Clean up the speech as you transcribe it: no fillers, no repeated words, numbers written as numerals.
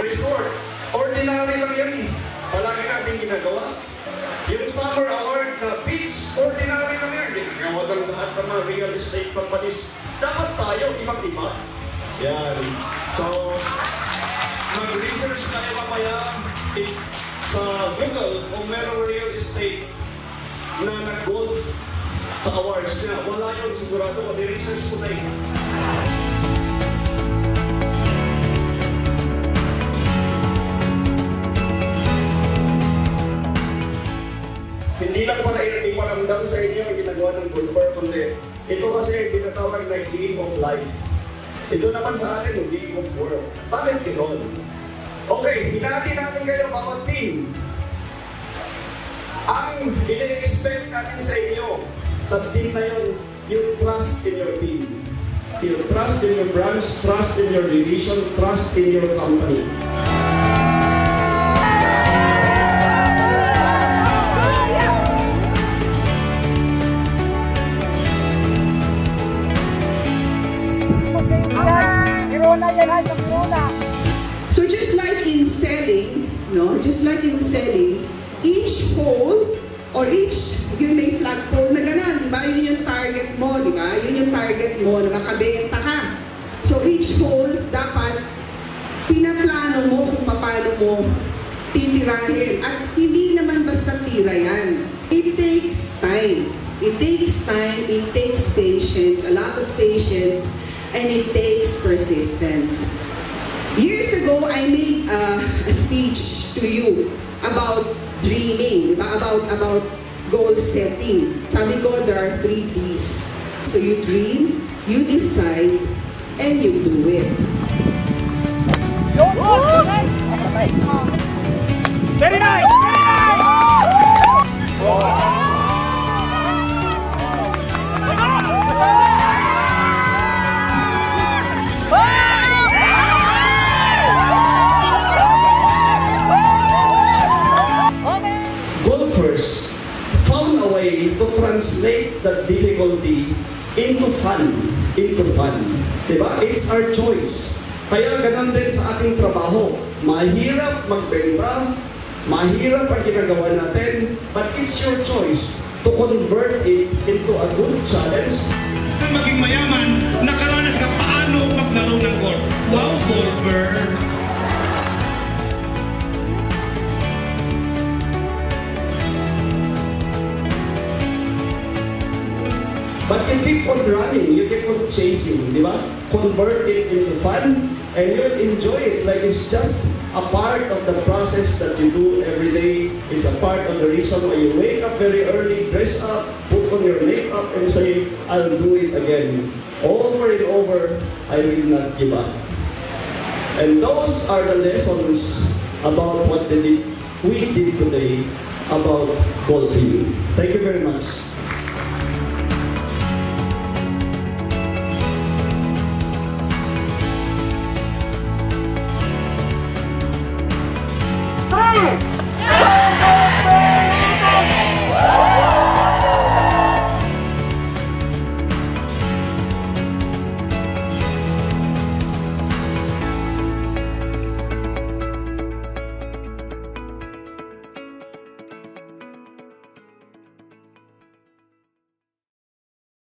resort. Ordinary lang yan. Palagi natin ginagawa. Yung summer award na beach, ordinary lang yan. Ginagawa ng lahat ng mga real estate companies. Dapat tayo, ibang-iba. Yan. So, mag-research tayo mamaya sa Google kung merong real estate na nag-golf sa awards niya. Wala yun sigurado. Mag-research ko na yun. Hindi lang pala iparamdam sa inyo ang ginagawa ng golfer, kundi ito kasi tinatawag na game of life. Ito naman sa atin yung game of work. Bakit gano'n? Okay, hinati natin kayo bawat team. Ang ina-expect natin sa inyo, sa team na yun, yung trust in your team. Yung trust in your branch, trust in your division, trust in your company. So just like in selling, each hole or each yung may flagpole na gano'n, di ba? Yun yung target mo, di ba? Yun yung target mo na makabenta ka. So each hole dapat pinaplano mo kung paano mo titirahin. At hindi naman basta tira yan. It takes time. It takes time, it takes patience, a lot of patience, and it takes persistence. Years ago, I made a speech to you about dreaming, about goal setting. Sabi ko, there are 3 Ds. So you dream, you decide, and you do it. Very nice! Very nice! Golfers found a way to translate the difficulty into fun. Diba? It's our choice. Kaya ganun din sa ating trabaho. Mahirap magbenta, mahirap ang ginagawa natin, but it's your choice to convert it into a good challenge. Maging mayaman, nakaranas ka paano maglaro ng golf. Wow, golfer! But you keep on running, you keep on chasing, di ba? Convert it into fun, and you'll enjoy it like it's just a part of the process that you do every day. It's a part of the reason why you wake up very early, dress up, put on your makeup, and say, I'll do it again. Over and over, I will not give up. And those are the lessons about what we did today about golfing. Thank you very much. Hey!